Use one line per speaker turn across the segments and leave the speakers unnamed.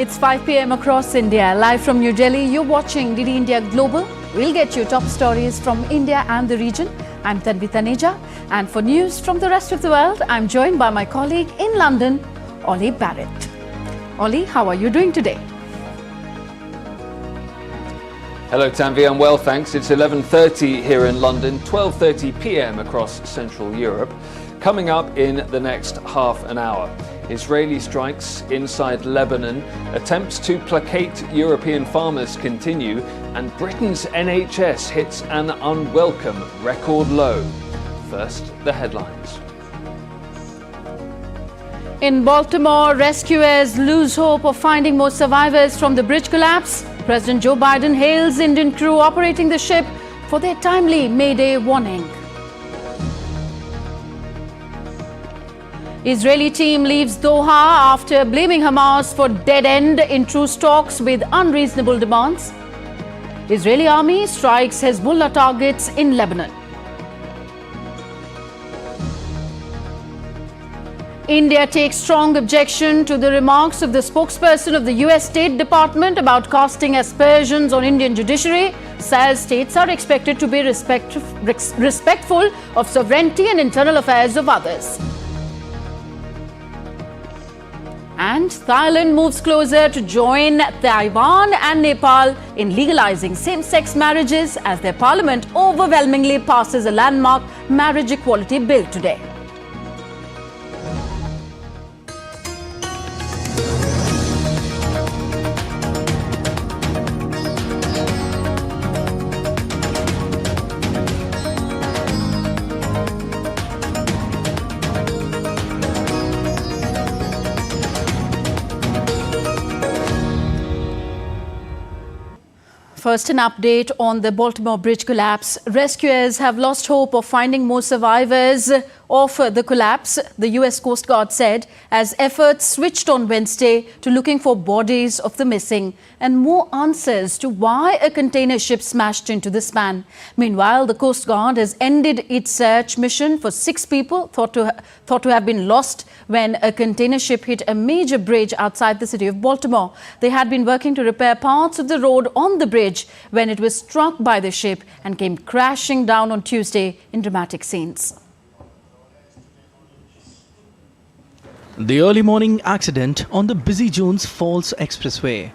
It's 5 p.m. across India. Live from New Delhi, you're watching DD India Global. We'll get you top stories from India and the region. I'm Tanvi Taneja. And for news from the rest of the world, I'm joined by my colleague in London, Ollie Barrett. Ollie, how are you doing today?
Hello Tanvi, I'm well thanks. It's 11:30 here in London, 12:30 p.m. across Central Europe. Coming up in the next half an hour, Israeli strikes inside Lebanon, attempts to placate European farmers continue, and Britain's NHS hits an unwelcome record low. First, the headlines.
In Baltimore, rescuers lose hope of finding more survivors from the bridge collapse. President Joe Biden hails Indian crew operating the ship for their timely Mayday warning. Israeli team leaves Doha after blaming Hamas for dead end in truce talks with unreasonable demands. Israeli army strikes Hezbollah targets in Lebanon. India takes strong objection to the remarks of the spokesperson of the US State Department about casting aspersions on Indian judiciary. Says states are expected to be respectful of sovereignty and internal affairs of others. And Thailand moves closer to join Taiwan and Nepal in legalizing same-sex marriages as their parliament overwhelmingly passes a landmark marriage equality bill today. First, an update on the Baltimore bridge collapse. Rescuers have lost hope of finding more survivors of the collapse, the US Coast Guard said, as efforts switched on Wednesday to looking for bodies of the missing and more answers to why a container ship smashed into the span. Meanwhile, the Coast Guard has ended its search mission for 6 people thought to have been lost when a container ship hit a major bridge outside the city of Baltimore. They had been working to repair parts of the road on the bridge when it was struck by the ship and came crashing down on Tuesday in dramatic scenes.
The early morning accident on the busy Jones Falls Expressway,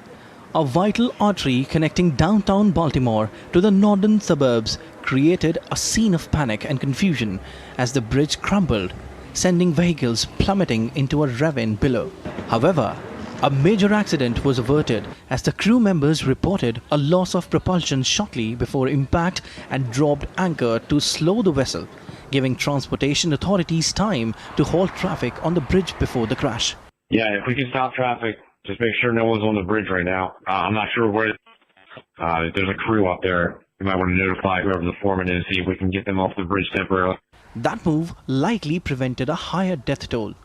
a vital artery connecting downtown Baltimore to the northern suburbs, created a scene of panic and confusion as the bridge crumbled, sending vehicles plummeting into a ravine below. However, a major accident was averted as the crew members reported a loss of propulsion shortly before impact and dropped anchor to slow the vessel, giving transportation authorities time to halt traffic on the bridge before the crash.
Yeah, if we can stop traffic, just make sure no one's on the bridge right now. I'm not sure where, if there's a crew up there. We might want to notify whoever the foreman is, see if we can get them off the bridge temporarily.
That move likely prevented a higher death toll.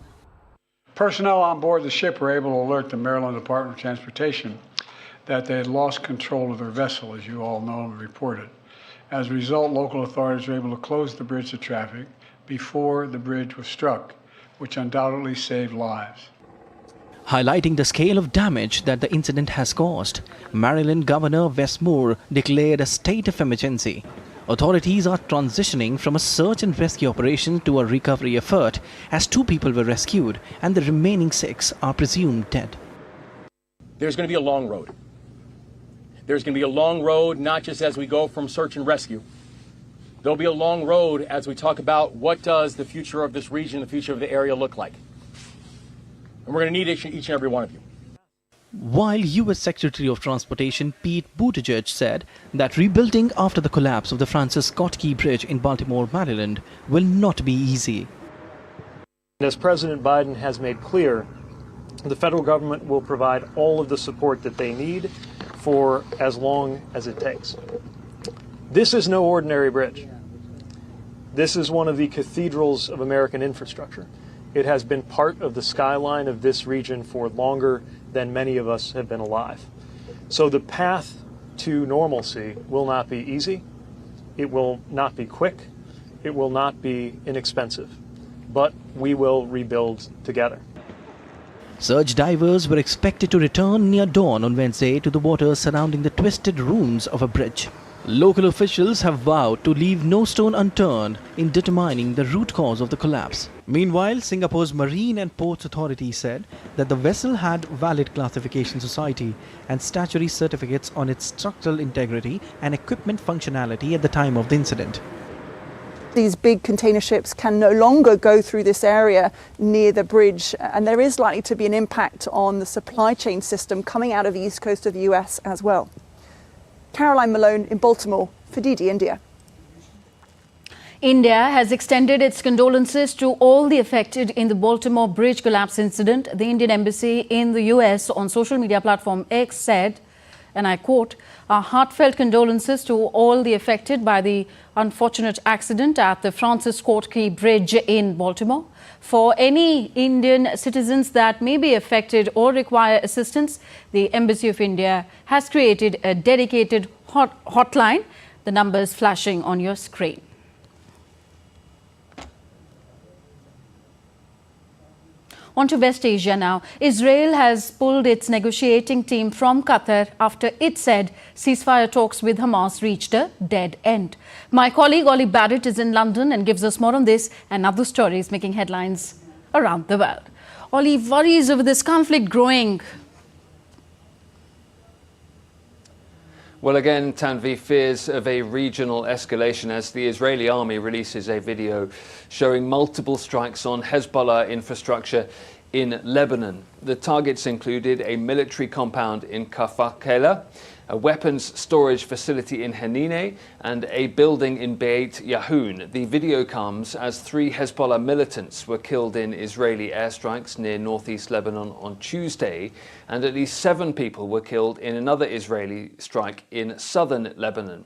Personnel on board the ship were able to alert the Maryland Department of Transportation that they had lost control of their vessel, as you all know and reported. As a result, local authorities were able to close the bridge to traffic before the bridge was struck, which undoubtedly saved lives.
Highlighting the scale of damage that the incident has caused, Maryland Governor Wes Moore declared a state of emergency. Authorities are transitioning from a search and rescue operation to a recovery effort as 2 people were rescued and the remaining 6 are presumed dead.
There's going to be a long road. There's going to be a long road, not just as we go from search and rescue. There'll be a long road as we talk about what does the future of this region, the future of the area look like. And we're going to need each and every one of you.
While U.S. Secretary of Transportation Pete Buttigieg said that rebuilding after the collapse of the Francis Scott Key Bridge in Baltimore, Maryland will not be easy.
As President Biden has made clear, the federal government will provide all of the support that they need for as long as it takes. This is no ordinary bridge. This is one of the cathedrals of American infrastructure. It has been part of the skyline of this region for longer than many of us have been alive. So the path to normalcy will not be easy. It will not be quick. It will not be inexpensive. But we will rebuild together.
Search divers were expected to return near dawn on Wednesday to the waters surrounding the twisted ruins of a bridge. Local officials have vowed to leave no stone unturned in determining the root cause of the collapse. Meanwhile, Singapore's Marine and Ports Authority said that the vessel had valid classification society and statutory certificates on its structural integrity and equipment functionality at the time of the incident.
These big container ships can no longer go through this area near the bridge, and there is likely to be an impact on the supply chain system coming out of the east coast of the US as well. Caroline Malone in Baltimore for DD India.
India has extended its condolences to all the affected in the Baltimore bridge collapse incident. The Indian embassy in the US on social media platform X said, and I quote, "Our heartfelt condolences to all the affected by the unfortunate accident at the Francis Court Key Bridge in Baltimore. For any Indian citizens that may be affected or require assistance, the Embassy of India has created a dedicated hotline. The numbers flashing on your screen." On to West Asia now. Israel has pulled its negotiating team from Qatar after it said ceasefire talks with Hamas reached a dead end. My colleague Ollie Barrett is in London and gives us more on this and other stories making headlines around the world. Ollie, worries over this conflict growing.
Well, again, Tanvi, fears of a regional escalation as the Israeli army releases a video showing multiple strikes on Hezbollah infrastructure in Lebanon. The targets included a military compound in Kafr Kela, a weapons storage facility in Hanine, and a building in Beit Yahoun. The video comes as 3 Hezbollah militants were killed in Israeli airstrikes near northeast Lebanon on Tuesday, and at least 7 people were killed in another Israeli strike in southern Lebanon.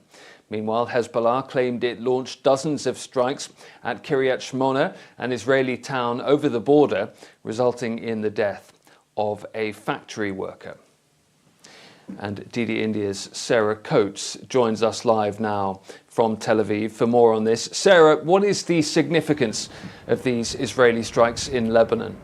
Meanwhile, Hezbollah claimed it launched dozens of strikes at Kiryat Shmona, an Israeli town over the border, resulting in the death of a factory worker. And DD India's Sarah Coates joins us live now from Tel Aviv for more on this. Sarah, what is the significance of these Israeli strikes in Lebanon?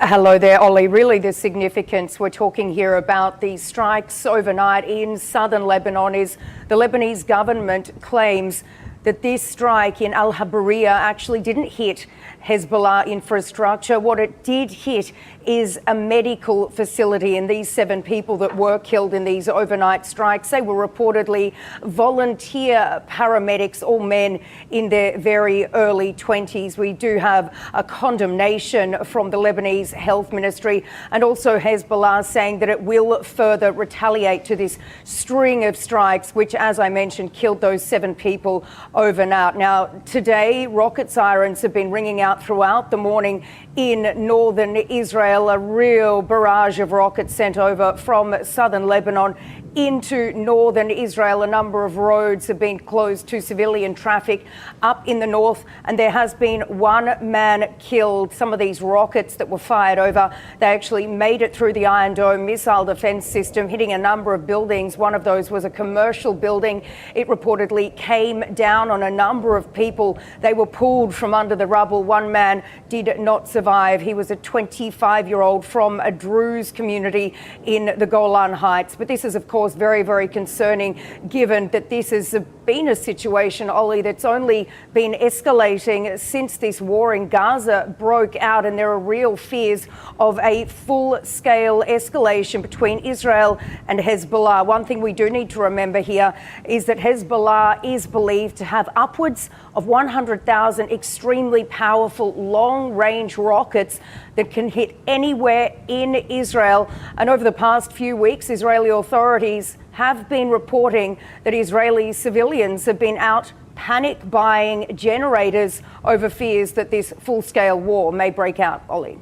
Hello there, Ollie. Really the significance we're talking here about these strikes overnight in southern Lebanon is the Lebanese government claims that this strike in Al-Habariya actually didn't hit Hezbollah infrastructure. What it did hit is a medical facility, and these 7 people that were killed in these overnight strikes, they were reportedly volunteer paramedics, all men in their very early 20s. We do have a condemnation from the Lebanese Health Ministry and also Hezbollah saying that it will further retaliate to this string of strikes, which, as I mentioned, killed those 7 people overnight. Now, today, rocket sirens have been ringing out throughout the morning in northern Israel, a real barrage of rockets sent over from southern Lebanon into northern Israel. A number of roads have been closed to civilian traffic up in the north, and there has been 1 man killed. Some of these rockets that were fired over, they actually made it through the Iron Dome missile defense system, hitting a number of buildings. One of those was a commercial building. It reportedly came down on a number of people. They were pulled from under the rubble. 1 man did not survive. He was a 25-year-old from a Druze community in the Golan Heights. But this is, of course, very, very concerning, given that this has been a situation, Ollie, that's only been escalating since this war in Gaza broke out, and there are real fears of a full-scale escalation between Israel and Hezbollah. One thing we do need to remember here is that Hezbollah is believed to have upwards of 100,000 extremely powerful long-range rockets that can hit anywhere in Israel. And over the past few weeks, Israeli authorities have been reporting that Israeli civilians have been out panic buying generators over fears that this full-scale war may break out. Ollie.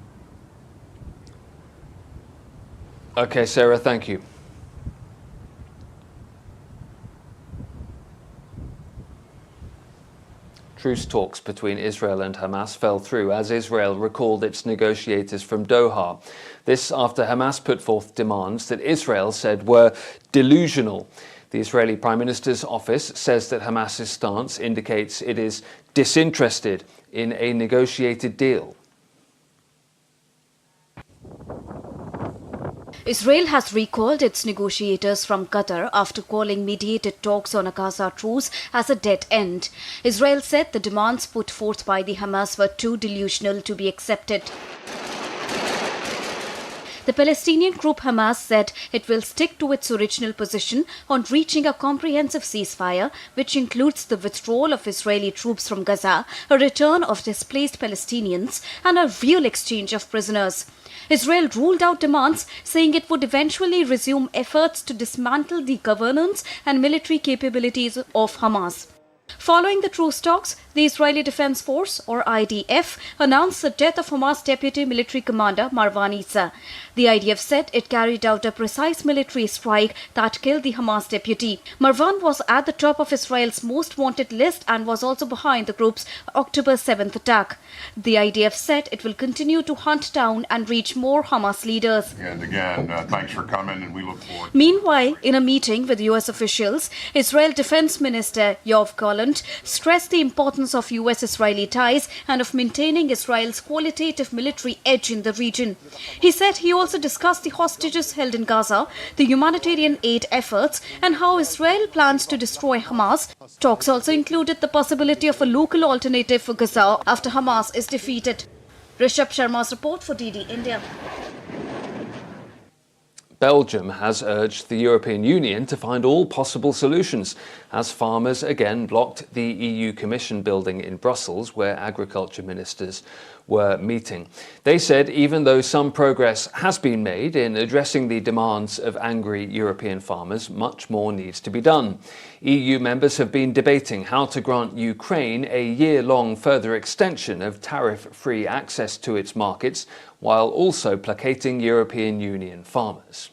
Okay, Sarah, thank you. Truce talks between Israel and Hamas fell through as Israel recalled its negotiators from Doha. This after Hamas put forth demands that Israel said were delusional. The Israeli Prime Minister's office says that Hamas's stance indicates it is disinterested in a negotiated deal.
Israel has recalled its negotiators from Qatar after calling mediated talks on a Gaza truce as a dead end. Israel said the demands put forth by the Hamas were too delusional to be accepted. The Palestinian group Hamas said it will stick to its original position on reaching a comprehensive ceasefire, which includes the withdrawal of Israeli troops from Gaza, a return of displaced Palestinians, and a real exchange of prisoners. Israel ruled out demands, saying it would eventually resume efforts to dismantle the governance and military capabilities of Hamas. Following the truce talks, the Israeli Defense Force, or IDF, announced the death of Hamas deputy military commander Marwan Issa. The IDF said it carried out a precise military strike that killed the Hamas deputy. Marwan was at the top of Israel's most wanted list and was also behind the group's October 7th attack. The IDF said it will continue to hunt down and reach more Hamas leaders.
And again, thanks for coming, and we look forward.
Meanwhile, in a meeting with US officials, Israel Defense Minister Yoav Gallant stressed the importance of US-Israeli ties and of maintaining Israel's qualitative military edge in the region. He said he also discussed the hostages held in Gaza, the humanitarian aid efforts, and how Israel plans to destroy Hamas. Talks also included the possibility of a local alternative for Gaza after Hamas is defeated. Rishabh Sharma's report for DD India.
Belgium has urged the European Union to find all possible solutions as farmers again blocked the EU Commission building in Brussels where agriculture ministers were meeting. They said even though some progress has been made in addressing the demands of angry European farmers, much more needs to be done. EU members have been debating how to grant Ukraine a year-long further extension of tariff-free access to its markets, while also placating European Union farmers.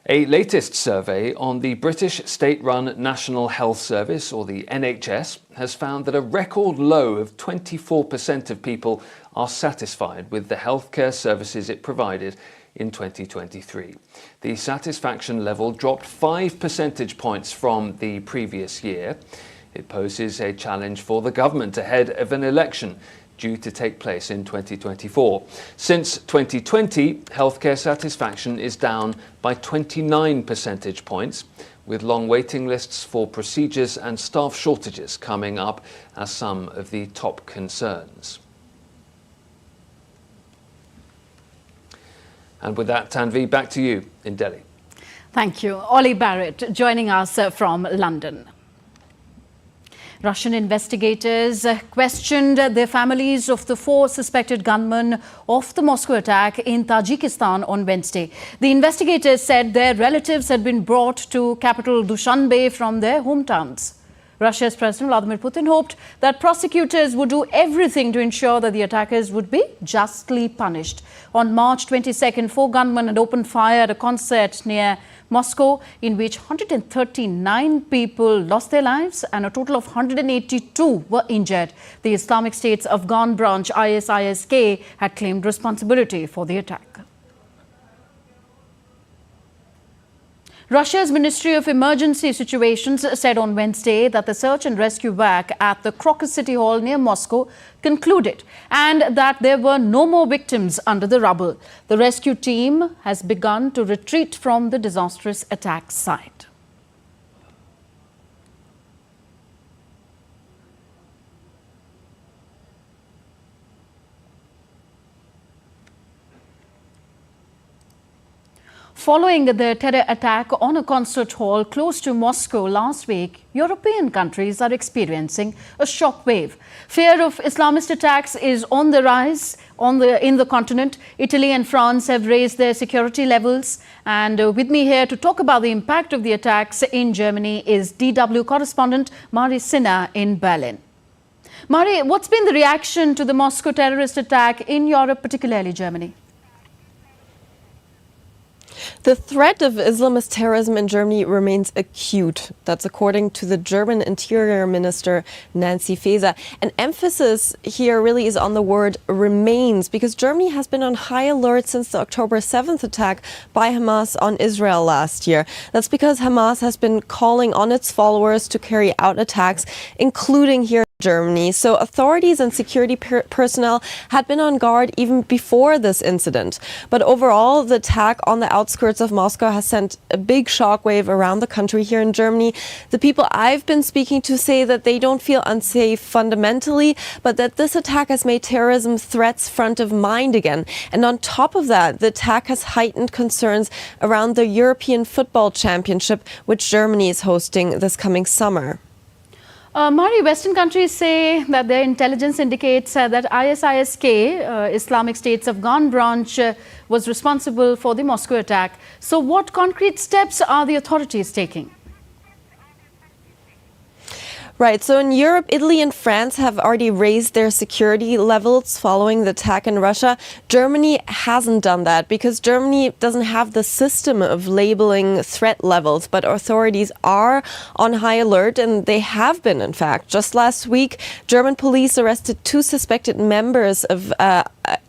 A latest survey on the British state-run National Health Service, or the NHS, has found that a record low of 24% of people are satisfied with the healthcare services it provided in 2023. The satisfaction level dropped 5 percentage points from the previous year. It poses a challenge for the government ahead of an election due to take place in 2024. Since 2020, healthcare satisfaction is down by 29 percentage points, with long waiting lists for procedures and staff shortages coming up as some of the top concerns. And with that, Tanvi, back to you in Delhi.
Thank you. Ollie Barrett joining us from London. Russian investigators questioned the families of the 4 suspected gunmen of the Moscow attack in Tajikistan on Wednesday. The investigators said their relatives had been brought to capital Dushanbe from their hometowns. Russia's President Vladimir Putin hoped that prosecutors would do everything to ensure that the attackers would be justly punished. On March 22nd, 4 gunmen had opened fire at a concert near Moscow, in which 139 people lost their lives and a total of 182 were injured. The Islamic State's Afghan branch ISIS-K had claimed responsibility for the attack. Russia's Ministry of Emergency Situations said on Wednesday that the search and rescue work at the Crocus City Hall near Moscow concluded and that there were no more victims under the rubble. The rescue team has begun to retreat from the disastrous attack site. Following the terror attack on a concert hall close to Moscow last week, European countries are experiencing a shockwave. Fear of Islamist attacks is on the rise in the continent. Italy and France have raised their security levels. And with me here to talk about the impact of the attacks in Germany is DW correspondent Mari Sinha in Berlin. Mari, what's been the reaction to the Moscow terrorist attack in Europe, particularly Germany?
The threat of Islamist terrorism in Germany remains acute. That's according to the German Interior Minister Nancy Faeser. An emphasis here really is on the word remains, because Germany has been on high alert since the October 7th attack by Hamas on Israel last year. That's because Hamas has been calling on its followers to carry out attacks, including here in Germany. So authorities and security personnel had been on guard even before this incident. But overall, the attack on the outskirts of Moscow has sent a big shockwave around the country here in Germany. The people I've been speaking to say that they don't feel unsafe fundamentally, but that this attack has made terrorism threats front of mind again. And on top of that, the attack has heightened concerns around the European Football Championship, which Germany is hosting this coming summer.
Mari, Western countries say that their intelligence indicates that ISIS-K, Islamic State's Afghan branch, was responsible for the Moscow attack. So what concrete steps are the authorities taking?
Right. So in Europe, Italy and France have already raised their security levels following the attack in Russia. Germany hasn't done that because Germany doesn't have the system of labeling threat levels. But authorities are on high alert, and they have been, in fact. Just last week, German police arrested 2 suspected members of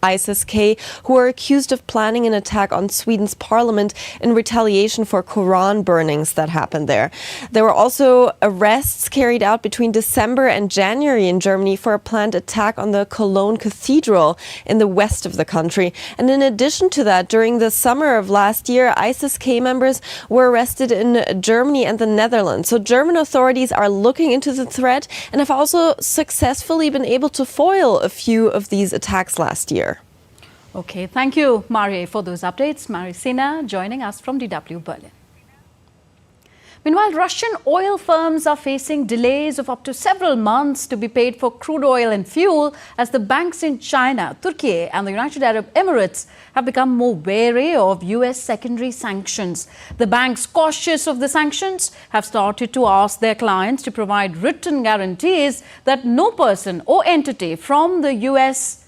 ISIS-K who are accused of planning an attack on Sweden's parliament in retaliation for Quran burnings that happened there. There were also arrests carried out between December and January in Germany for a planned attack on the Cologne Cathedral in the west of the country. And in addition to that, during the summer of last year, ISIS-K members were arrested in Germany and the Netherlands. So German authorities are looking into the threat and have also successfully been able to foil a few of these attacks last year.
Okay, thank you, Mari, for those updates. Mari Sina joining us from DW Berlin. Meanwhile, Russian oil firms are facing delays of up to several months to be paid for crude oil and fuel as the banks in China, Turkey and the United Arab Emirates have become more wary of US secondary sanctions. The banks, cautious of the sanctions, have started to ask their clients to provide written guarantees that no person or entity from the US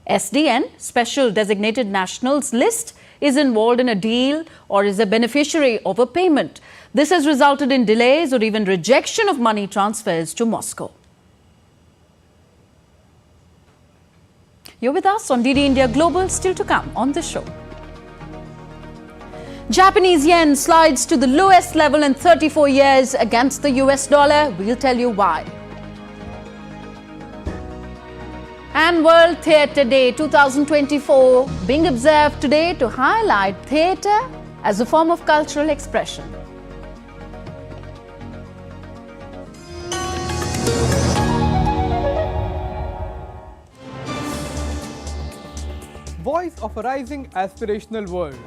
SDN, Special Designated Nationals list, is involved in a deal or is a beneficiary of a payment. This has resulted in delays or even rejection of money transfers to Moscow. You're with us on DD India Global, still to come on the show. Japanese yen slides to the lowest level in 34 years against the US dollar. We'll tell you why. And World Theatre Day 2024 being observed today to highlight theatre as a form of cultural expression.
Voice of a rising aspirational world.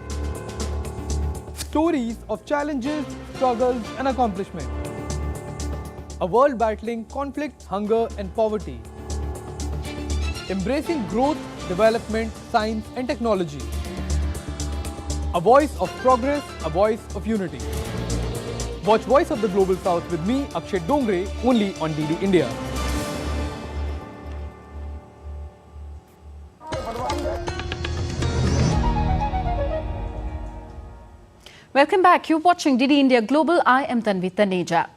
Stories of challenges, struggles and accomplishment. A world battling conflict, hunger and poverty. Embracing growth, development, science and technology. A voice of progress, a voice of unity. Watch Voice of the Global South with me, Akshay Dongre, only on DD India.
Welcome back. You're watching DD India Global. I am Tanvi Taneja.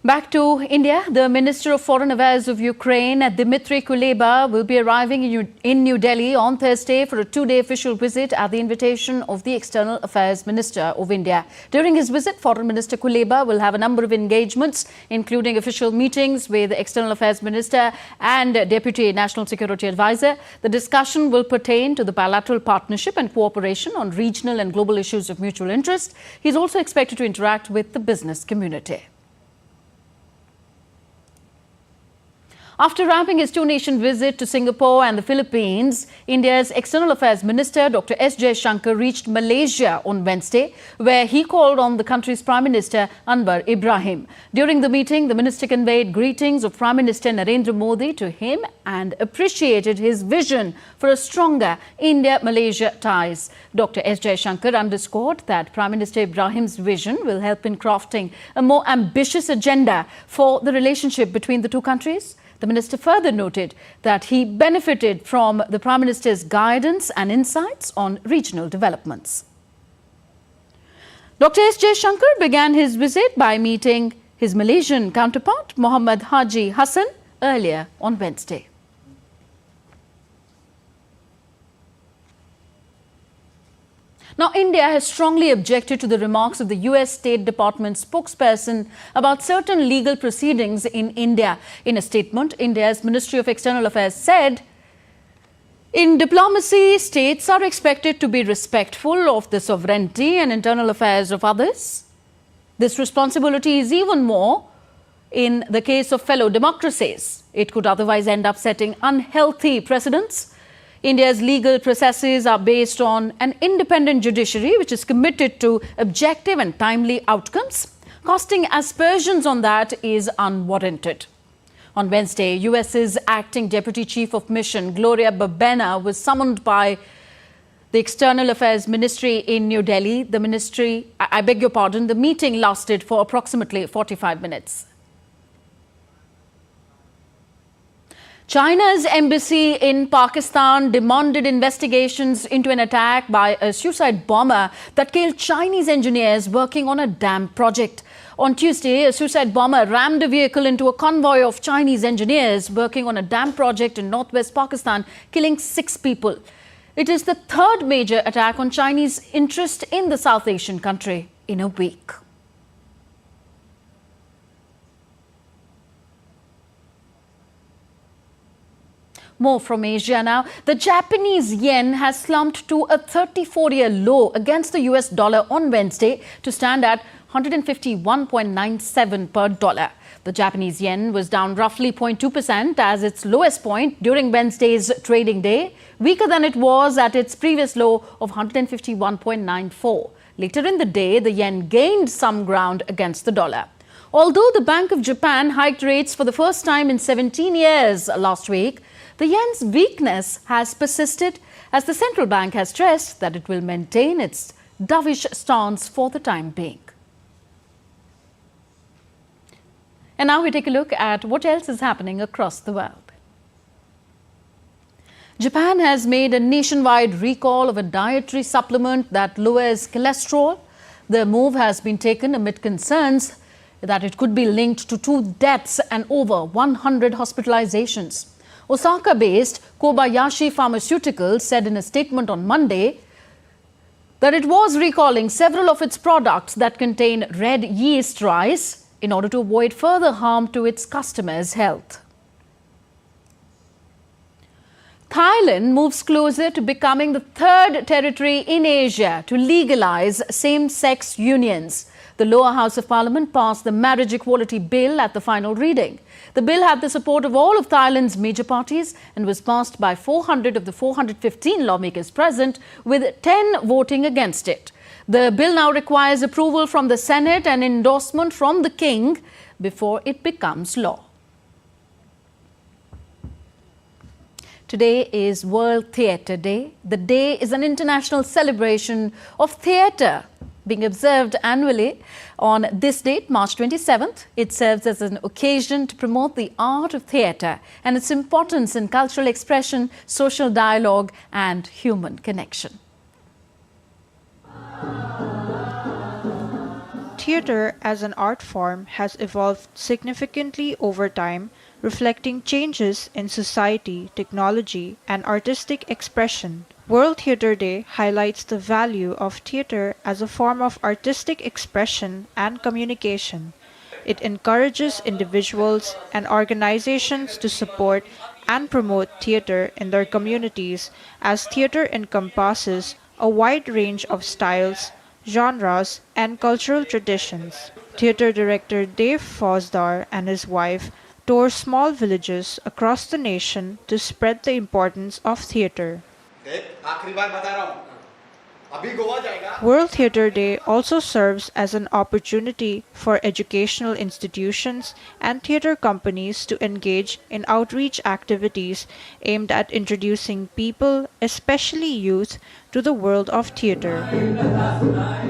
Back to India, the Minister of Foreign Affairs of Ukraine, Dmitry Kuleba, will be arriving in New Delhi on Thursday for a 2-day official visit at the invitation of the External Affairs Minister of India. During his visit, Foreign Minister Kuleba will have a number of engagements, including official meetings with the External Affairs Minister and Deputy National Security Advisor. The discussion will pertain to the bilateral partnership and cooperation on regional and global issues of mutual interest. He is also expected to interact with the business community. After wrapping his 2-nation visit to Singapore and the Philippines, India's External Affairs Minister Dr. S. Jaishankar reached Malaysia on Wednesday, where he called on the country's Prime Minister Anwar Ibrahim. During the meeting, the minister conveyed greetings of Prime Minister Narendra Modi to him and appreciated his vision for a stronger India-Malaysia ties. Dr. S. Jaishankar underscored that Prime Minister Ibrahim's vision will help in crafting a more ambitious agenda for the relationship between the two countries. The minister further noted that he benefited from the Prime Minister's guidance and insights on regional developments. Dr. S. Shankar began his visit by meeting his Malaysian counterpart, Muhammad Haji Hassan, earlier on Wednesday. Now, India has strongly objected to the remarks of the US State Department spokesperson about certain legal proceedings in India. In a statement, India's Ministry of External Affairs said, "In diplomacy, states are expected to be respectful of the sovereignty and internal affairs of others. This responsibility is even more in the case of fellow democracies. It could otherwise end up setting unhealthy precedents. India's legal processes are based on an independent judiciary which is committed to objective and timely outcomes. Casting aspersions on that is unwarranted." On Wednesday, US's acting Deputy Chief of Mission, Gloria Babena, was summoned by the External Affairs Ministry in New Delhi. The meeting lasted for approximately 45 minutes. China's embassy in Pakistan demanded investigations into an attack by a suicide bomber that killed Chinese engineers working on a dam project. On Tuesday, a suicide bomber rammed a vehicle into a convoy of Chinese engineers working on a dam project in northwest Pakistan, killing 6 people. It is the third major attack on Chinese interest in the South Asian country in a week. More from Asia now. The Japanese yen has slumped to a 34-year low against the US dollar on Wednesday to stand at 151.97 per dollar. The Japanese yen was down roughly 0.2% as its lowest point during Wednesday's trading day, weaker than it was at its previous low of 151.94. Later in the day, the yen gained some ground against the dollar. Although the Bank of Japan hiked rates for the first time in 17 years last week, the yen's weakness has persisted as the central bank has stressed that it will maintain its dovish stance for the time being. And now we take a look at what else is happening across the world. Japan has made a nationwide recall of a dietary supplement that lowers cholesterol. The move has been taken amid concerns that it could be linked to 2 deaths and over 100 hospitalizations. Osaka-based Kobayashi Pharmaceuticals said in a statement on Monday that it was recalling several of its products that contain red yeast rice in order to avoid further harm to its customers' health. Thailand moves closer to becoming the 3rd territory in Asia to legalize same-sex unions. The lower house of parliament passed the marriage equality bill at the final reading. The bill had the support of all of Thailand's major parties and was passed by 400 of the 415 lawmakers present, with 10 voting against it. The bill now requires approval from the Senate and endorsement from the King before it becomes law. Today is World Theatre Day. The day is an international celebration of theatre being observed annually on this date, March 27th. It serves as an occasion to promote the art of theatre and its importance in cultural expression, social dialogue and human connection.
Theatre as an art form has evolved significantly over time, reflecting changes in society, technology, and artistic expression. World Theatre Day highlights the value of theatre as a form of artistic expression and communication. It encourages individuals and organizations to support and promote theatre in their communities, as theatre encompasses a wide range of styles, genres, and cultural traditions. Theatre director Dave Fosdar and his wife tour small villages across the nation to spread the importance of theatre. World Theatre Day also serves as an opportunity for educational institutions and theatre companies to engage in outreach activities aimed at introducing people, especially youth, to the world of theatre.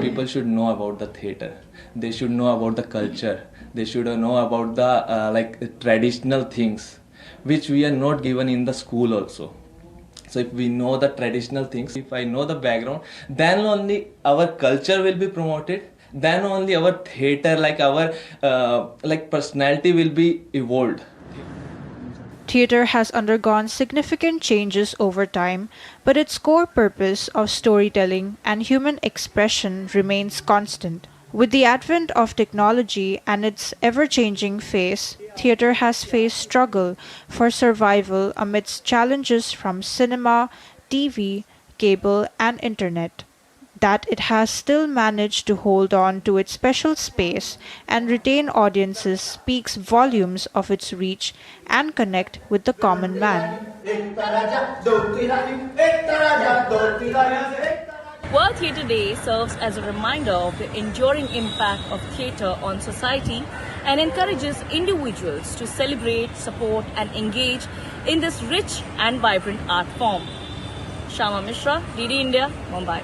People should know about the theatre. They should know about the culture. They should know about the traditional things, which we are not given in the school also. So if we know the traditional things, if I know the background, then only our culture will be promoted then only our theater, like our personality will be evolved.
Theatre has undergone significant changes over time, but its core purpose of storytelling and human expression remains constant. With the advent of technology and its ever-changing face, theatre has faced struggle for survival amidst challenges from cinema, TV, cable, and internet. That it has still managed to hold on to its special space and retain audiences speaks volumes of its reach and connect with the common man.
World Theatre Day serves as a reminder of the enduring impact of theatre on society and encourages individuals to celebrate, support and engage in this rich and vibrant art form. Shama Mishra, DD India, Mumbai.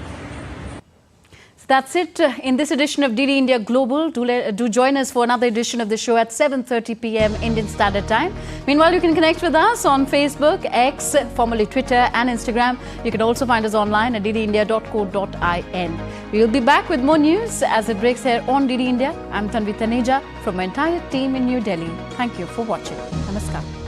That's it in this edition of DD India Global. Do join us for another edition of the show at 7:30 p.m. Indian Standard Time. Meanwhile, you can connect with us on Facebook, X, formerly Twitter and Instagram. You can also find us online at ddindia.co.in. We will be back with more news as it breaks here on DD India. I'm Tanvi Taneja from my entire team in New Delhi. Thank you for watching. Namaskar.